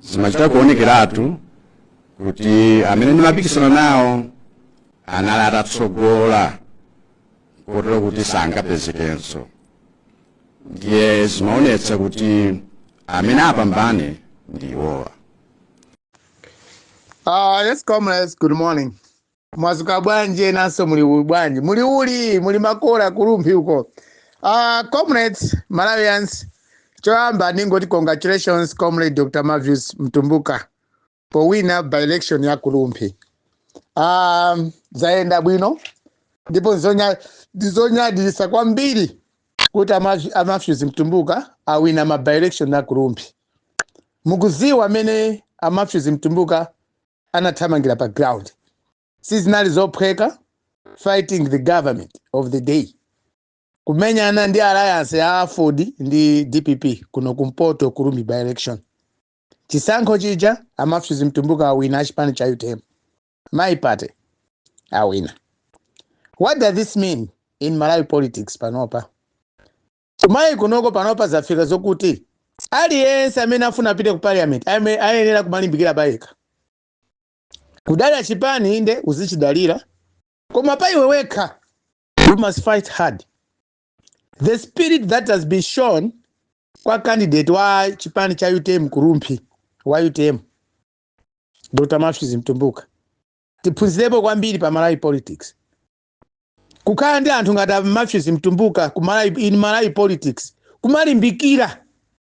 zimachita kuonekeratu kuti amene ndimapikisana nawo anali atatsogola kotero kuti sangapezekenso. Ndiye zimaonetsa kuti amene apambane ndi iwowa. Yes, comrades, good morning. Mwazuka bwanje naso muli bwanje. Muli Makola Kulumbi huko. Comrades, Malawians, choamba ningoti congratulations comrade Dr. Matthews Mtumbuka for winner by election ya Kulumbi. Zaenda bwino. Ndipo ndizonya dilisa kwambiri kuti Matthews Mtumbuka awina ma by election ya Kulumbi. Mukuziwa amene Matthews Mtumbuka anathamangira pa ground. Seasonal zophweka fighting the government of the day. Kumenyana ndi alliance ya Ford ndi DPP kuno kumpoto Kulumbi by election. Chisankho chija Matthews Mtumbuka awina chipani cha UTM. My party awina. What does this mean in Malawi politics panopa? Tumai kunoko panopa zafika zokuti aliyense amene afuna apite ku parliament ayenera kumalimbikira bayeka. Kudala chipani inde uzichidalira koma pa iwe weka, you must fight hard. The spirit that has been shown kwa candidate wa chipani cha UTM Kulumbi wa UTM Dr. Matthews Mtumbuka tiphunzirepo kwambiri pa Malawi politics. Kukhala ndi anthu ngati Matthews Mtumbuka in Malawi politics kumalimbikira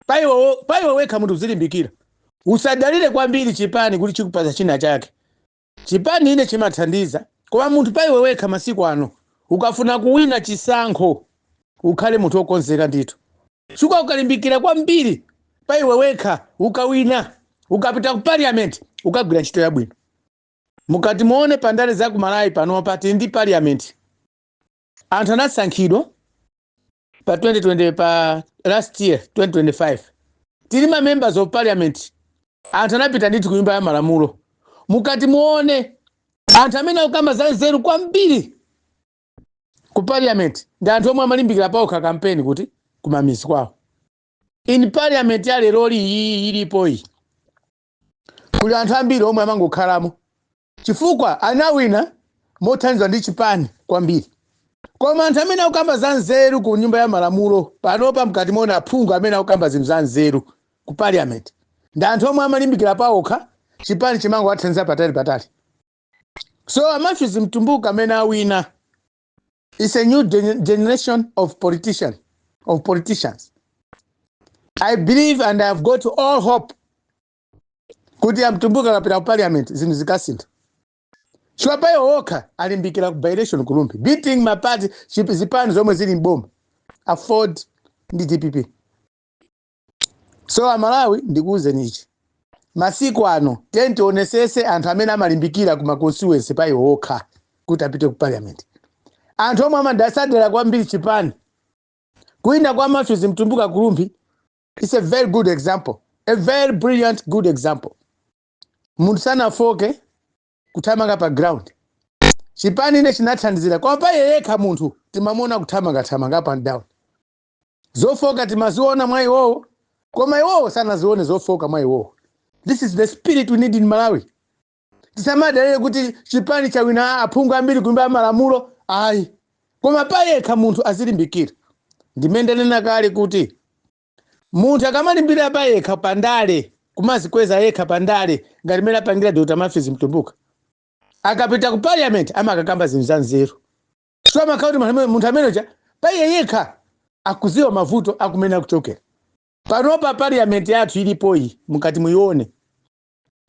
pa iwe weka munthu uzilimbikira. Usadalire kwambiri chipani kuti chikupasa china chake. Chipani ine chimathandiza koma munthu pa iwe weka masiku ano ukafuna kuwina chisankho ukhale munthu okonzeka ndithu. Suka ukalimbikira kwambiri pa iwe weka ukawina ukapita ku parliament ukagwira ntchito yabwino. Mukati muone pandale za ku Malawi panopa ndi parliament. Anthu anasankhidwa pa 2020 pa last year 2025. Tili ma members of parliament. Anthu anapita ndithu ku nyumba ya malamulo. Mukati muone anthu amene akamba za nzeru kwambiri ku parliament ndi anthu omwe amalimbikira pa okha campaign kuti kumamizi kwawo. In parliament ya lero ilipo iyi kuli anthu ambiri omwe amangokhalamo chifukwa anawina mothandizidwa ndi chipani kwambiri. Koma anthu amene akamba za nzeru ku nyumba ya malamulo panopa mkati muone aphungu amene akamba zinthu za nzeru ku parliament ndi anthu omwe amalimbikira pa okha chipani chimango wathandiza patali. So Matthews Mtumbuka amene awina is a new generation of politicians. I believe and I have got all hope kuti Mtumbuka kapita ku parliament zinthu zikasintha. Chwapayo okha alimbikira ku by election Kulumbi beating my party zipani zomwe zili mboma afford ndi DPP. So Malawi ndikuuze nichi masiku ano tionesese anthu amene amalimbikira ku constituency pa iwo okha kuti apite ku parliament. Anthu omwe amadasadera kwambiri chipani kuina kwa Matthews Mtumbuka Kulumbi is a very good example, a very brilliant good example. Munthu sanafoke kuthamanga pa ground. Chipani ine chinathandizira kwa pa yekha munthu timamona kuthamanga up and down. Zofoka timaziona mwa iwowo koma iwowo sanazione zofoka mwa iwowo. This is the spirit we need in Malawi. Tisamadalire kuti chipani chawina aphungu ambiri kunyumba ya malamulo ayi. Koma pa yekha munthu azilimbikira. Ndimendanena kale kuti munthu akamalimbikira pa yekha pandale kumazikweza yekha pandale ngati mene apangira Dr. Matthews Mtumbuka akapita ku parliament amakakamba zinthu za nzeru. So amakauti munthu ameneja pa yekha akuziwa mavuto akumene kuchokera. Panopa parliament yathu ilipo iyi mukati muione.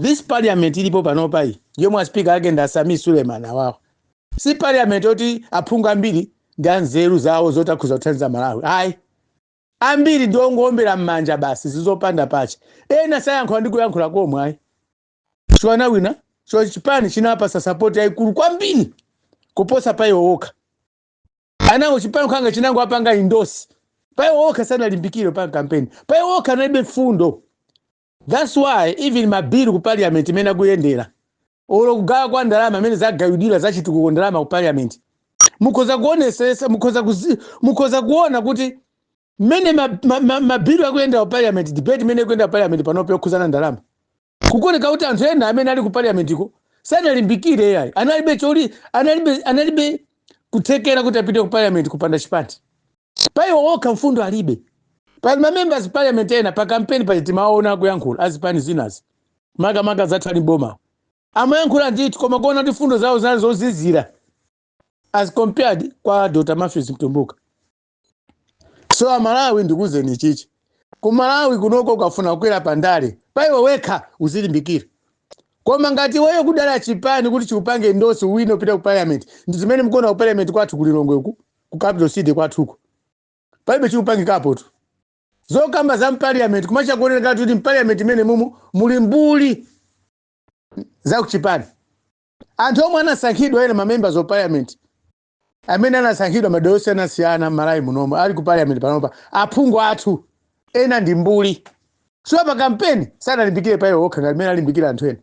This parliament ilipo panopa iyi yomwe speaker ake nda Sami Suleiman awawo. Si parliament oti aphungu ambiri ndi anzeru zawo zotakhuza kuthandiza Malawi. Ayi. Ambiri ndi ongowombera m'manja basi zizopanda pache. Ena sayankhula ndi kuyankhula komwe ayi. Chwana wina so chipani chinapasa support yaikulu kwambiri kuposa pa iwo okha. Anango chipani khanga chinango apanga endorse. Pa iwo okha sanalimbikire pa campaign. Pa iwo okha analibe mfundo. That's why even mabiru ku parliament imene kuyendera olo kugawa kwa ndalama amene zagawidira zachitukuko ku ndalama ku parliament mukhoza kuonesesa mukhoza kuona kuti mene mabiru akuyenda ku parliament debate mene kuyenda ku parliament panopo yokhuzana ndalama kukoneka kuti anthu ena amene ali ku parliament ko sanalimbikire yayi analibe kuthekera kuti apite ku parliament kupanda chipani paiwo okha mfundo alibe pali members parliament ena pa campaign pa timaona kuyankhula azipani zinazi makamaka zathu ali boma amayankhula ndithu koma kuona kuti fundo zawo zozizira as compared kwa Dr. Matthews Mtumbuka. So Malawi ndikuzeni chichi ku Malawi kunoko ukafuna kukwera pandale paiwo wekha uzilimbikira koma ngati weyo kudala chipani kuti chikupange ndosi wino pita ku parliament ndi zimene mkona ku parliament kwathu kulilongwe ku capital city kwathuko paibe chikupange kapoto zokamba za parliament kumacha kuoneka kuti parliament imene mumu muli mbuli za kuchipani anthu omwe anasankhidwa ena members of parliament amene anasankhidwa madayosisi anasiyana Malawi munomo ali ku parliament panopa aphungu athu ena ndi mbuli so pa campaign sanalimbikire paiwo okha ngati amene alimbikira anthu ena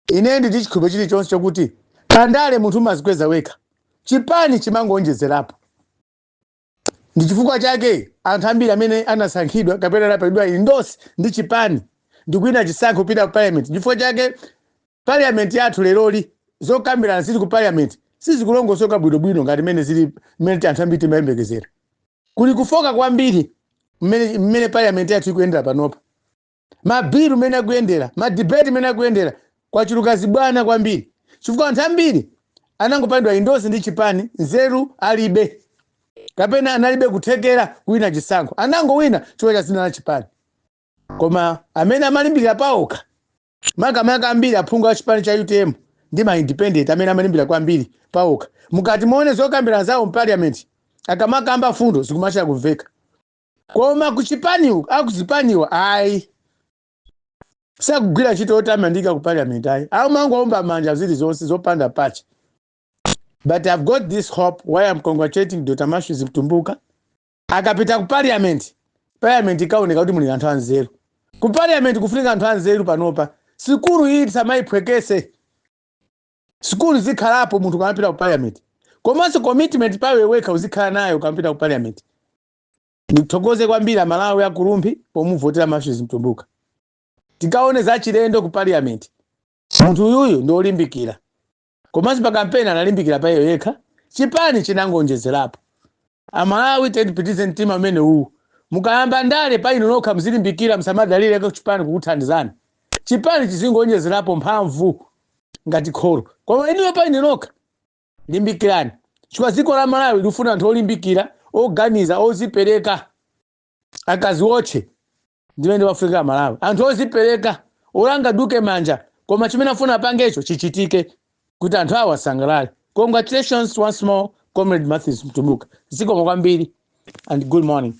ine ndi chikhulupiriro chilichonse chokuti pandale munthu mazikweza wekha chipani chimangonjezerapo ndi chifukwa chake anthu ambiri amene anasankhidwa kapena anapedwa indosi ndi chipani ndikuina chisankho pita ku parliament chifukwa chake parliament yathu leroli zokambirana zili ku parliament sizikulongosoka bwinobwino ngati mene zili mmene anthu ambiri timayembekezera kuli kufoka kwambiri mmene parliament yathu ikuyendera panopa mabilu mmene akuyendera madebate mmene akuyendera kwachuluka zibwana kwambiri chifukwa anthu ambiri anangopandwa indosi ndi chipani nzeru alibe kapena analibe kuthekera kuwina chisankho anangowina chifukwa cha zina la chipani koma amene amalimbikira paokha makamaka ambiri aphungu a chipani cha UTM ndi ma independent amene amalimbikira kwambiri paokha mukati muone zokambirana zawo mu parliament akamakamba fundo zikumacha kumveka koma ku chipaniwo akuzipaniwa ayi sakugwira ntchito yotamandika ku parliament ayi amangoomba manja zili zonse zopanda pachi. But I've got this hope why I'm congratulating Dr. Matthews Mtumbuka. Akapita ku parliament ikaoneka kuti muli anthu anzeru. Ku parliament kufunika anthu anzeru panopa. Sikulu iyi samayiphwekese. Sikulu zikhalapo munthu kanapita ku parliament. Komanso commitment pawe wekha uzikhala nayo kanapita ku parliament. Ndithokoze kwambiri Malawi ya Kurumpi pomuvotera Matthews Mtumbuka. Tikaone za chilendo ku parliament. Munthu uyuyu ndo olimbikira. Komanso pa campaign analimbikira pa iyo yekha chipani chinangonjezerapo Amalawi tipitize mtima amene uwu mukayamba ndale pa ino nokha mzilimbikira msamadalire ku chipani kukuthandizana chipani chizingonjezerapo mphamvu ngati kholo koma iniyo pa ino nokha limbikirani chifukwa dziko la Malawi lifuna anthu olimbikira oganiza ozipereka akazi otche ndimene wafika Malawi anthu ozipereka olanga duke manja koma chimene afuna pangecho chichitike kuti anthu awa sangalale. Congratulations once more, Comrade Matthews Mtumbuka. Zikomo kwambiri and good morning.